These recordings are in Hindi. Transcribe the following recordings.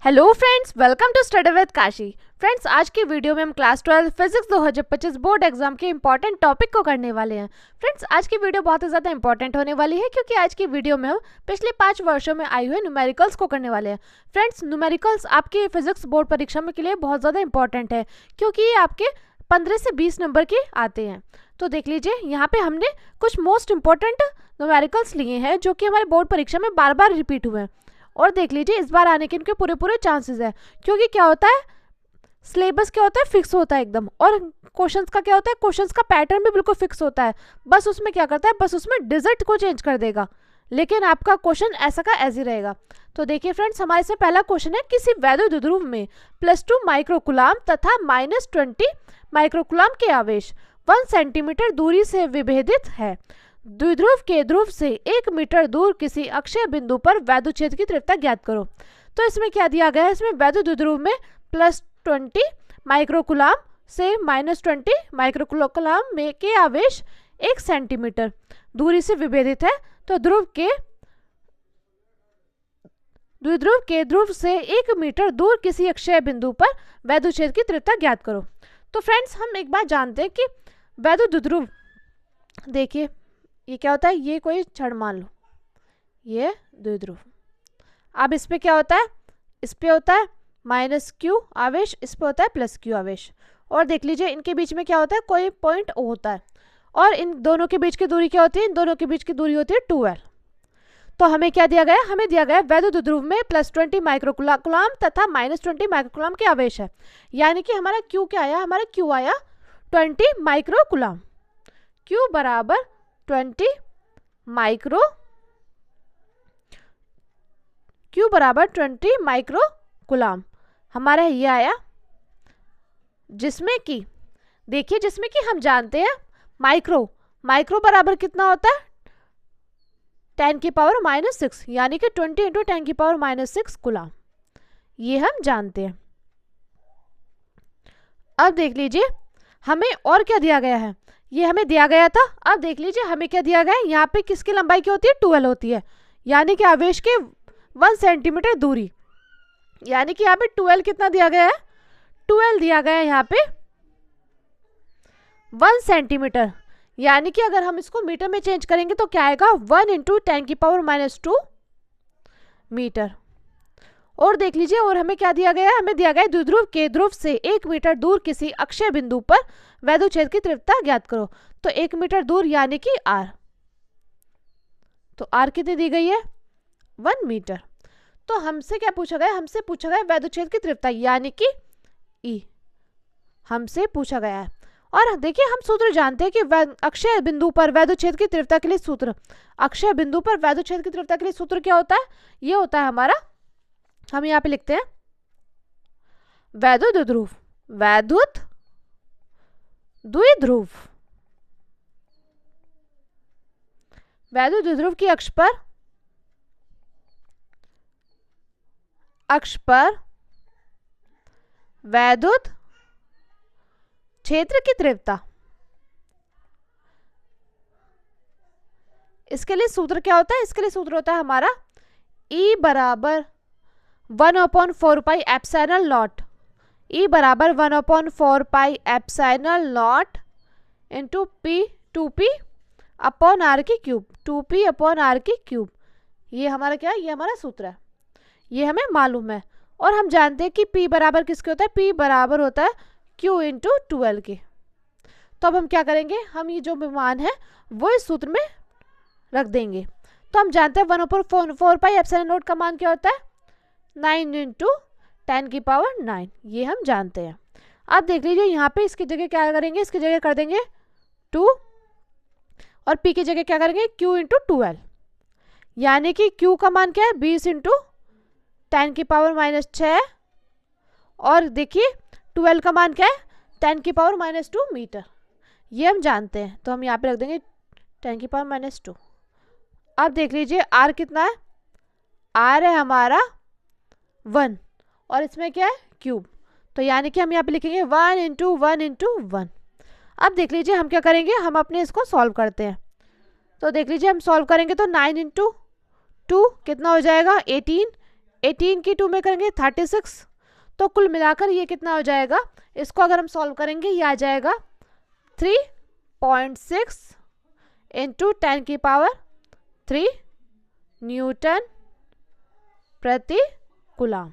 Hello friends, welcome to study with Kashi. Friends, आज की वीडियो में हम क्लास 12 फिजिक्स 2025 बोर्ड एग्जाम के इंपॉर्टेंट टॉपिक को करने वाले हैं। फ्रेंड्स, आज की वीडियो बहुत ही ज़्यादा इंपॉर्टेंट होने वाली है क्योंकि आज की वीडियो में हम पिछले 5 वर्षों में आई हुए न्यूमेरिकल्स को करने वाले हैं। फ्रेंड्स, न्यूमेरिकल्स आपकी फिजिक्स बोर्ड परीक्षा में के लिए बहुत ज़्यादा इंपॉर्टेंट है क्योंकि ये आपके 15 से 20 नंबर के आते हैं। तो देख लीजिए, यहाँ पे हमने कुछ मोस्ट इंपॉर्टेंट न्यूमेरिकल्स लिए हैं जो कि हमारे बोर्ड परीक्षा में बार बार रिपीट हुए हैं। और देख लीजिए, इस बार आने के इनके पूरे पूरे चांसेस है क्योंकि क्या होता है, सिलेबस क्या होता है, फिक्स होता है एकदम। और क्वेश्चंस का क्या होता है, क्वेश्चंस का पैटर्न भी बिल्कुल फिक्स होता है। बस उसमें क्या करता है, बस उसमें डिजिट को चेंज कर देगा, लेकिन आपका क्वेश्चन ऐसा का ऐसे ही रहेगा। तो देखिए फ्रेंड्स, हमारे से पहला क्वेश्चन है, किसी वैद्युत ध्रुव में +2 माइक्रोकुलाम तथा -20 माइक्रोकुलाम के आवेश 1 सेंटीमीटर दूरी से विभेदित है। द्विध्रुव के ध्रुव से 1 मीटर दूर किसी अक्षय बिंदु पर वैद्युत क्षेत्र की तीव्रता ज्ञात करो। तो इसमें क्या दिया गया है, इसमें वैद्युत द्विध्रुव में +20 माइक्रोकुलाम से -20 माइक्रोकुलाम में के आवेश 1 सेंटीमीटर दूरी से विभेदित है। तो द्विध्रुव के ध्रुव से 1 मीटर दूर किसी अक्षय बिंदु पर वैद्युत क्षेत्र की तीव्रता ज्ञात करो। तो फ्रेंड्स, हम एक बात जानते हैं कि वैद्युत द्विध्रुव, देखिए ये क्या होता है, ये कोई छड़ मान लो, ये द्विध्रुव। अब इस पे क्या होता है, इस पे होता है -q आवेश, इस पे होता है +q आवेश। और देख लीजिए, इनके बीच में क्या होता है, कोई पॉइंट O होता है। और इन दोनों के बीच की दूरी क्या होती है, इन दोनों के बीच की दूरी होती है 2l। तो हमें क्या दिया गया है, हमें दिया गया है वैद्युत ध्रुव में +20 माइक्रोकुलाम तथा -20 माइक्रोकुलाम के आवेश है। यानी कि हमारा Q क्या आया, हमारा Q आया 20 माइक्रोकुलाम। Q बराबर 20 माइक्रोकुलाम हमारा ये आया, जिसमें कि देखिए, जिसमें कि हम जानते हैं माइक्रो बराबर कितना होता है, 10⁻⁻⁶, यानी कि 20 × 10⁻⁻⁶ कुलाम, ये हम जानते हैं। अब देख लीजिए, हमें और क्या दिया गया है, ये हमें दिया गया था। अब देख लीजिए, हमें क्या दिया गया है, यहाँ पे किसकी लंबाई क्या होती है, 2l होती है, यानी कि आवेश के 1 सेंटीमीटर दूरी, यानी कि यहाँ पे 2l कितना दिया गया है, 2l दिया गया है यहाँ पे 1 सेंटीमीटर। यानी कि अगर हम इसको मीटर में चेंज करेंगे तो क्या आएगा, 1 × 10⁻⁻2 मीटर। और देख लीजिए, और हमें क्या दिया गया है, हमें दिया गया है द्विध्रुव के ध्रुव से 1 मीटर दूर किसी अक्षय बिंदु पर वैद्युत क्षेत्र की तीव्रता ज्ञात करो। तो 1 मीटर दूर यानी कि r, तो r कितनी दी गई है, 1 मीटर। तो हमसे क्या पूछा गया, हमसे पूछा गया वैद्युत क्षेत्र की तीव्रता, यानी कि E हमसे पूछा गया है। और देखिए, हम सूत्र जानते हैं कि अक्षय बिंदु पर वैद्युत क्षेत्र की तीव्रता के लिए सूत्र, अक्षय बिंदु पर वैद्युत क्षेत्र की तीव्रता के लिए सूत्र क्या होता है, ये होता है हमारा, हम यहाँ पे लिखते हैं वैद्युत द्विध्रुव, वैद्युत द्विध्रुव, वैद्युत द्विध्रुव की अक्ष पर वैद्युत क्षेत्र की तीव्रता, इसके लिए सूत्र क्या होता है, इसके लिए सूत्र होता है हमारा E बराबर 1/4πε0, E बराबर 1/4πε0 इंटू P 2P/r की क्यूब, 2P/r की क्यूब। ये हमारा क्या है, ये हमारा सूत्र है, ये हमें मालूम है। और हम जानते हैं कि P बराबर किसके होता है, P बराबर होता है Q × 2l के। तो अब हम क्या करेंगे, हम ये जो मान है वो इस सूत्र में रख देंगे। तो हम जानते हैं 1/4πε0 का मान क्या होता है, 9 × 10⁹, ये हम जानते हैं। अब देख लीजिए, यहाँ पे इसकी जगह क्या करेंगे, इसकी जगह कर देंगे 2, और P की जगह क्या करेंगे, Q × 2l, यानी कि Q का मान क्या है, 20 × 10⁻⁻6, और देखिए 2l का मान क्या है, 10⁻⁻2 मीटर, ये हम जानते हैं। तो हम यहाँ पे रख देंगे 10⁻⁻2। अब देख लीजिए, r कितना है, r है हमारा 1, और इसमें क्या है, क्यूब, तो यानी कि हम यहाँ पे लिखेंगे 1 × 1 × 1। अब देख लीजिए, हम क्या करेंगे, हम अपने इसको सॉल्व करते हैं। तो देख लीजिए, हम सॉल्व करेंगे तो 9 × 2 कितना हो जाएगा, 18, 18 की 2 में करेंगे 36, तो कुल मिलाकर ये कितना हो जाएगा, इसको अगर हम सॉल्व करेंगे ये आ जाएगा 3.6 इंटू 10 की पावर 3 न्यूटन प्रति कूलम।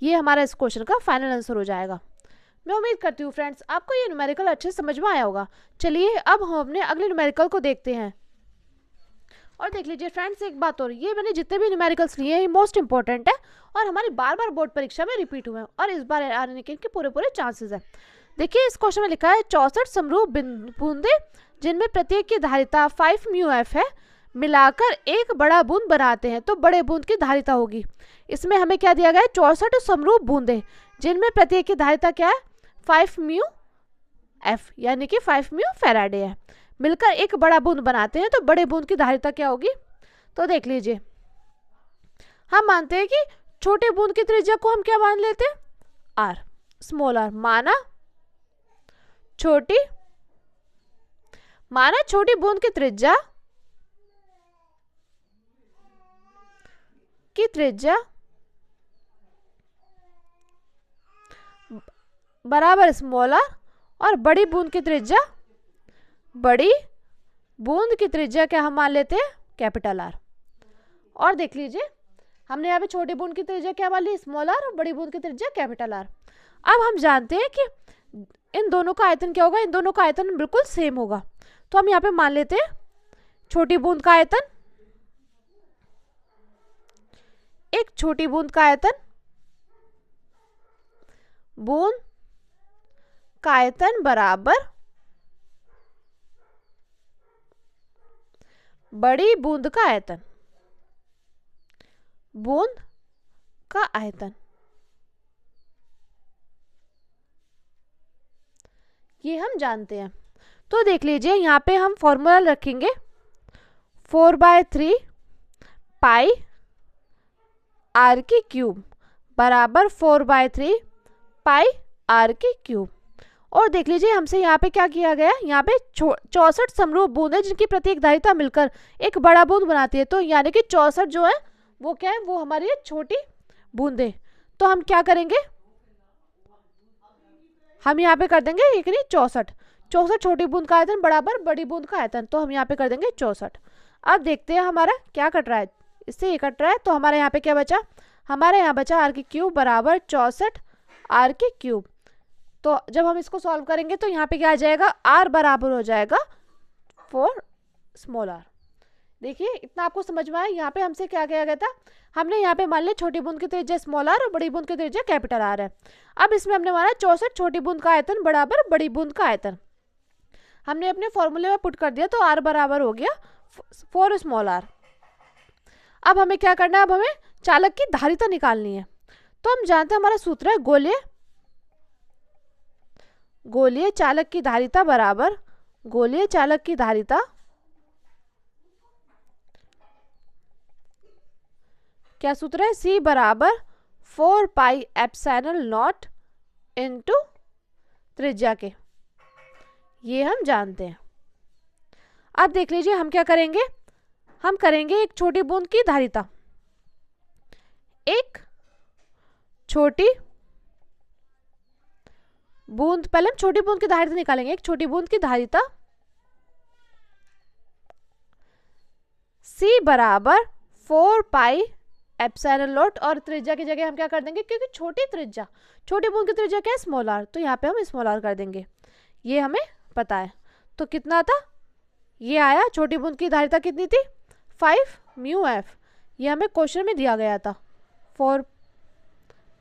ये हमारा इस क्वेश्चन का फाइनल आंसर हो जाएगा। मैं उम्मीद करती हूँ फ्रेंड्स आपको ये न्यूमेरिकल अच्छे समझ में आया होगा। चलिए अब हम अपने अगले न्यूमेरिकल को देखते हैं। और देख लीजिए फ्रेंड्स एक बात और, ये मैंने जितने भी न्यूमेरिकल्स लिए हैं ये मोस्ट इंपॉर्टेंट है और हमारी बार बार बोर्ड परीक्षा में रिपीट हुए हैं और इस बार आने के पूरे चांसेस है। देखिए इस क्वेश्चन में लिखा है 64 समरूप बूंदे जिनमें प्रत्येक की धारिता 5 म्यू एफ है, मिलाकर एक बड़ा बूंद बनाते हैं तो बड़े बूंद की धारिता होगी। इसमें हमें क्या दिया गया है, 64 समरूप बूंदे जिनमें प्रत्येक की धारिता क्या है, 5 म्यू एफ यानी कि 5 म्यू फैराडे है, मिलकर एक बड़ा बूंद बनाते हैं तो बड़े बूंद की धारिता क्या होगी। तो देख लीजिए हम मानते हैं कि छोटे बूंद की त्रिज्या को हम क्या मान लेते हैं, आर, स्मॉल आर। माना छोटी बूंद की त्रिज्या बराबर स्मॉल आर और बड़ी बूंद की त्रिज्या क्या हम मान लेते हैं, कैपिटल आर। और देख लीजिए हमने यहाँ पे छोटी बूंद की त्रिज्या क्या मान ली, स्मॉल आर, और बड़ी बूंद की त्रिज्या कैपिटल आर। अब हम जानते हैं कि इन दोनों का आयतन क्या होगा, इन दोनों का आयतन बिल्कुल सेम होगा। तो हम यहाँ पे मान लेते हैं छोटी बूंद का आयतन, एक छोटी बूंद का आयतन बराबर बड़ी बूंद का आयतन, ये हम जानते हैं। तो देख लीजिए यहाँ पे हम फॉर्मूला रखेंगे 4/3 पाई आर की क्यूब बराबर 4/3 पाई आर की क्यूब। और देख लीजिए हमसे यहाँ पे क्या किया गया, यहाँ पे 64 समरूप बूंद है जिनकी प्रत्येक धारिता मिलकर एक बड़ा बूंद बनाती है। तो यानी कि 64 जो है वो क्या है, वो हमारी छोटी बूंदे। तो हम क्या करेंगे, हम यहाँ पे कर देंगे एक नहीं 64 छोटी बूंद का आयतन बराबर बड़ी बूंद का आयतन, तो हम यहाँ पे कर देंगे 64। अब देखते हैं हमारा क्या कट रहा है, इससे ये कट रहा है तो हमारे यहाँ पे क्या बचा, हमारे यहाँ बचा आर की क्यूब बराबर 64 आर की क्यूब। तो जब हम इसको सॉल्व करेंगे तो यहाँ पे क्या आ जाएगा, आर बराबर हो जाएगा 4 स्मॉल आर। देखिए इतना आपको समझ में आया। यहाँ पे हमसे क्या किया गया था, हमने यहाँ पे मान लिया छोटी बूंद की त्रिज्या स्मॉल आर और बड़ी बूंद की त्रिज्या कैपिटल आर है। अब इसमें हमने माना 64 छोटी बूंद का आयतन बराबर बड़ी बूंद का आयतन, हमने अपने फॉर्मूले में पुट कर दिया तो आर बराबर हो गया 4 स्मॉल आर। अब हमें क्या करना है, अब हमें चालक की धारिता निकालनी है। तो हम जानते हैं हमारा सूत्र है गोलीय चालक की धारिता बराबर गोलीय चालक की धारिता क्या सूत्र है, C बराबर 4 पाई एप्सिलॉन नॉट इनटू त्रिज्या के, ये हम जानते हैं। अब देख लीजिए हम क्या करेंगे, हम करेंगे एक छोटी बूंद की धारिता, एक छोटी बूंद, पहले हम छोटी बूंद की धारिता निकालेंगे। एक छोटी बूंद की धारिता C बराबर 4 पाई एप्सिलॉन नॉट, और त्रिज्या की जगह हम क्या कर देंगे, क्योंकि छोटी बूंद की त्रिज्या क्या है, स्मॉल आर, तो यहाँ पे हम स्मॉल आर कर देंगे, ये हमें पता है। तो कितना था, ये आया, छोटी बूंद की धारिता कितनी थी 5 म्यू एफ, ये हमें क्वेश्चन में दिया गया था 4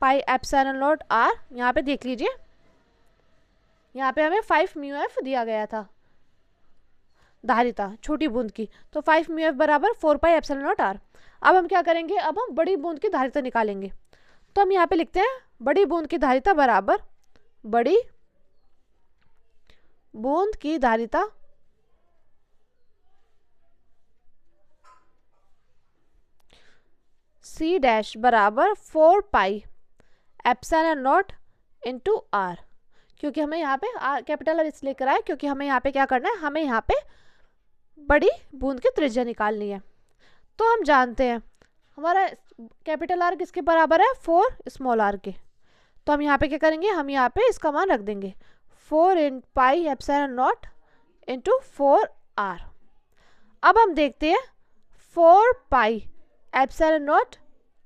पाई एप्सिलॉन नॉट आर। यहाँ पे देख लीजिए यहाँ पे हमें 5 म्यू एफ दिया गया था धारिता छोटी बूंद की, तो 5 म्यू एफ बराबर 4 पाई एप्सिलॉन नॉट आर। अब हम क्या करेंगे, अब हम बड़ी बूंद की धारिता निकालेंगे। तो हम यहाँ पे लिखते हैं बड़ी बूंद की धारिता बराबर बड़ी बूंद की धारिता C डैश बराबर 4 pi epsilon naught into R, क्योंकि हमें यहाँ पे आर कैपिटल आर इसलिए करा है क्योंकि हमें यहाँ पे क्या करना है, हमें यहाँ पे बड़ी बूंद की त्रिज्या निकालनी है। तो हम जानते हैं हमारा कैपिटल आर किसके बराबर है, 4 स्मॉल आर के। तो हम यहाँ पे क्या करेंगे, हम यहाँ पे इसका मान रख देंगे 4 in pi epsilon naught into 4 R. अब हम देखते हैं 4 पाई एप्सिलॉन नॉट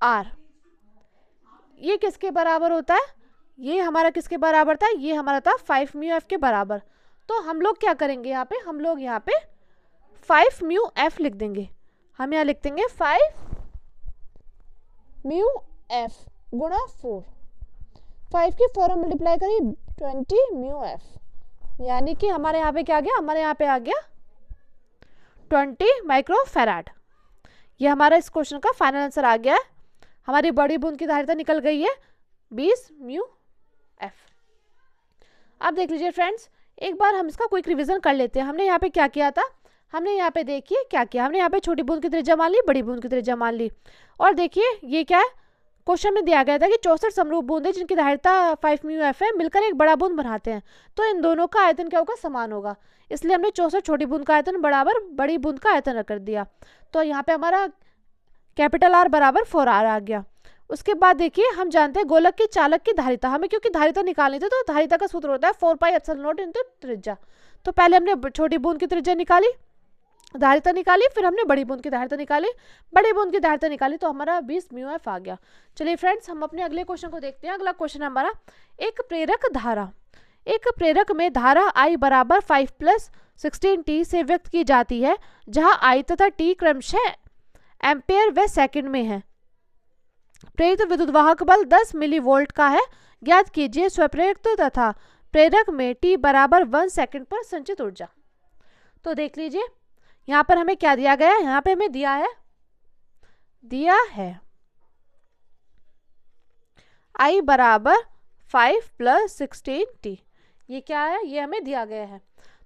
आर ये किसके बराबर होता है, ये हमारा किसके बराबर था, ये हमारा था 5 म्यू एफ के बराबर। तो हम लोग क्या करेंगे यहाँ पे, हम लोग यहाँ पे 5 म्यू एफ लिख देंगे। हम यहाँ लिख देंगे 5 म्यू एफ गुणा 4, 5 की 4 मल्टीप्लाई करी 20 म्यू एफ, यानी कि हमारे यहाँ पे क्या आ गया, हमारे यहाँ पे आ गया 20 माइक्रोफैराड। ये हमारा इस क्वेश्चन का फाइनल आंसर आ गया है। हमारी बड़ी बूंद की धारिता निकल गई है 20 म्यू एफ। अब देख लीजिए फ्रेंड्स, एक बार हम इसका क्विक रिवीजन कर लेते हैं। हमने यहाँ पे क्या किया था, हमने यहाँ पे देखिए क्या किया, हमने यहाँ पे छोटी बूंद की त्रिज्या मान ली, बड़ी बूंद की त्रिज्या मान ली। और देखिए ये क्या है, क्वेश्चन में दिया गया था कि 64 समरूप बूंदें जिनकी धारिता 5 म्यू एफ है मिलकर एक बड़ा बूंद बनाते हैं, तो इन दोनों का आयतन क्या होगा, समान होगा। इसलिए हमने 64 छोटी बूंद का आयतन बराबर बड़ी बूंद का आयतन कर दिया। तो यहाँ पे हमारा कैपिटल आर बराबर 4 आर आ गया। उसके बाद देखिए हम जानते हैं गोलक की चालक की धारिता, हमें क्योंकि धारिता निकालनी थी तो धारिता का सूत्र होता है 4 पाई एप्सिलॉन नॉट इनटू त्रिज्या। तो पहले हमने छोटी बूंद की त्रिज्या निकाली, धारिता निकाली, फिर हमने बड़ी बूंद की धारिता निकाली, बड़ी बूंद की धारिता निकाली, तो हमारा 20 म्यू एफ आ गया। चलिए फ्रेंड्स, हम अपने अगले क्वेश्चन को देखते हैं। अगला क्वेश्चन हमारा, एक प्रेरक धारा, एक प्रेरक में धारा I बराबर 5 + 16t से व्यक्त की जाती है, जहां I तथा t क्रमशः एम्पेयर व सेकंड में है। प्रेरित विद्युत वाहक बल 10 मिलीवोल्ट का है। ज्ञात कीजिए स्वप्रेरक तथा प्रेरक में t बराबर 1 सेकंड पर संचित ऊर्जा। तो देख लीजिए यहाँ पर हमें क्या दिया गया है, यहाँ पे हमें दिया है I बराबर 5 + 16t। ये क्या है, ये हमें दिया गया है।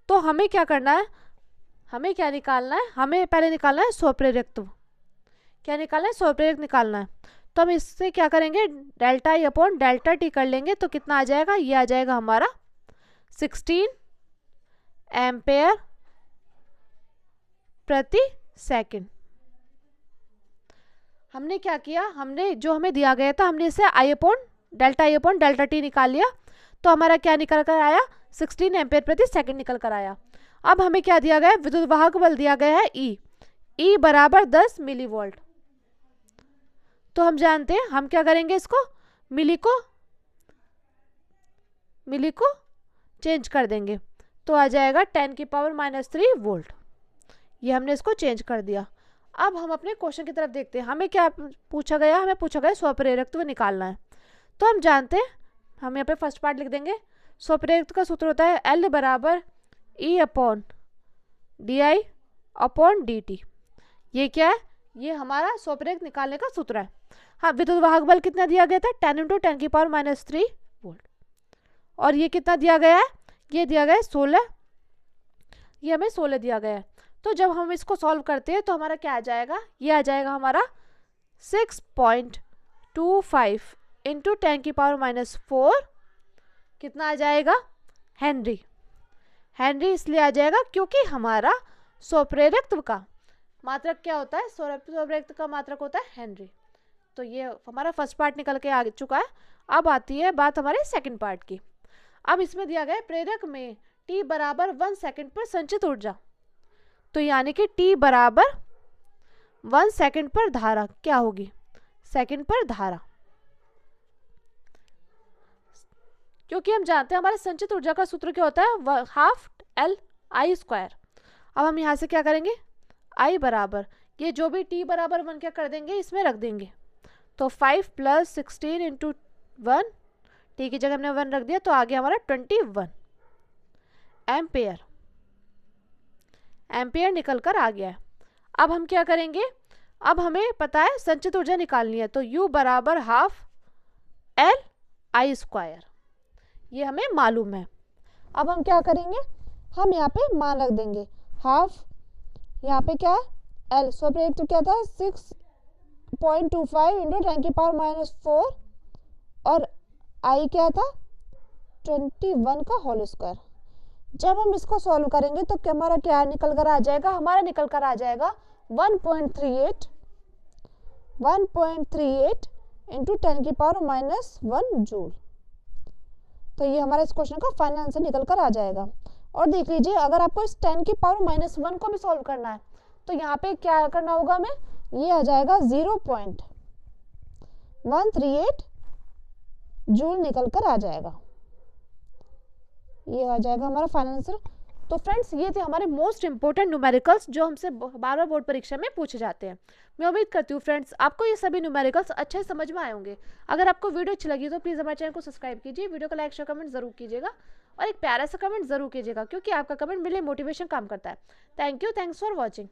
तो हमें क्या करना है, हमें क्या निकालना है, हमें पहले निकालना है स्वप्रेरकत्व। क्या निकालना है, स्वप्रेरक निकालना है। तो हम इससे क्या करेंगे, delta I upon delta t कर लेंगे। तो कितना आ जाएगा, ये आ जाएगा हमारा 16 एम्पेयर प्रति सेकंड। हमने क्या किया, हमने जो हमें दिया गया था हमने इसे I अपॉन डेल्टा t निकाल लिया। तो हमारा क्या निकल कर आया, 16 एम्पेयर प्रति सेकंड निकल कर आया। अब हमें क्या दिया गया है, विद्युत वाहक बल दिया गया है E बराबर 10 मिलीवोल्ट। तो हम जानते हैं हम क्या करेंगे, इसको मिली को चेंज कर देंगे। तो आ जाएगा 10⁻³ वोल्ट। ये हमने इसको चेंज कर दिया। अब हम अपने क्वेश्चन की तरफ देखते हैं। हमें क्या पूछा गया, हमें पूछा गया स्वप्रेरकत्व निकालना है। तो हम जानते हैं, हम यहाँ पे फर्स्ट पार्ट लिख देंगे। स्वप्रेरकत्व का सूत्र होता है L बराबर E upon DI upon DT। ये क्या है, ये हमारा स्वप्रेरक निकालने का सूत्र है। हाँ, विद्युत वाहक बल कितना दिया गया था, 10 × 10⁻³ वोल्ट। और ये कितना दिया गया है, ये दिया गया है 16, ये हमें 16 दिया गया है। तो जब हम इसको सॉल्व करते हैं तो हमारा क्या आ जाएगा, ये आ जाएगा हमारा 6.25 × 10⁻⁴ कितना आ जाएगा, हेनरी। हेनरी इसलिए आ जाएगा क्योंकि हमारा स्वप्रेरकत्व का मात्रक क्या होता है, स्वप्रेरकत्व का मात्रक होता है हेनरी। तो ये हमारा फर्स्ट पार्ट निकल के आ चुका है। अब आती है बात हमारे सेकंड पार्ट की। अब इसमें दिया गया है प्रेरक में t बराबर 1 सेकंड पर संचित ऊर्जा। तो यानी कि t बराबर 1 सेकंड पर धारा क्या होगी, सेकंड पर धारा, क्योंकि हम जानते हैं हमारे संचित ऊर्जा का सूत्र क्या होता है, 12LI²। अब हम यहाँ से क्या करेंगे, I बराबर ये जो भी t बराबर 1 क्या कर देंगे, इसमें रख देंगे। तो 5 + 16 × 1, t की जगह हमने 1 रख दिया, तो आ गया हमारा 21 एम्पेयर। एम्पेयर निकल कर आ गया है। अब हम क्या करेंगे, अब हमें पता है संचित ऊर्जा निकालनी है। तो U बराबर 12LI², ये हमें मालूम है। अब हम क्या करेंगे, हम यहाँ पे मान रख देंगे, हाफ, यहाँ पे क्या है L, स्वप्रेरकत्व क्या था 6.25 × 10⁻⁴, और I क्या था 21 का होल स्क्वायर। जब हम इसको सॉल्व करेंगे तो हमारा क्या निकल कर आ जाएगा, हमारा निकल कर आ जाएगा 1.38 1.38 इंटू 10 की पावर -1 जूल। तो ये हमारा इस क्वेश्चन का फाइनल आंसर निकल कर आ जाएगा। और देख लीजिए, अगर आपको इस 10 की पावर -1 को भी सॉल्व करना है तो यहाँ पे क्या करना होगा हमें, ये आ जाएगा 0.138 जूल निकल कर आ जाएगा। ये आ जाएगा हमारा फाइनल आंसर। तो फ्रेंड्स, ये थे हमारे मोस्ट इंपोर्टेंट न्यूमेरिकल्स जो हमसे बार बार बोर्ड परीक्षा में पूछे जाते हैं। मैं उम्मीद करती हूँ फ्रेंड्स आपको ये सभी न्यूमेरिकल्स अच्छे समझ में आए होंगे। अगर आपको वीडियो अच्छी लगी तो प्लीज़ हमारे चैनल को सब्सक्राइब कीजिए, वीडियो को लाइक शेयर कमेंट जरूर कीजिएगा और एक प्यारा सा कमेंट जरूर कीजिएगा, क्योंकि आपका कमेंट मेरे लिए मोटिवेशन काम करता है। Thank you, thanks for watching.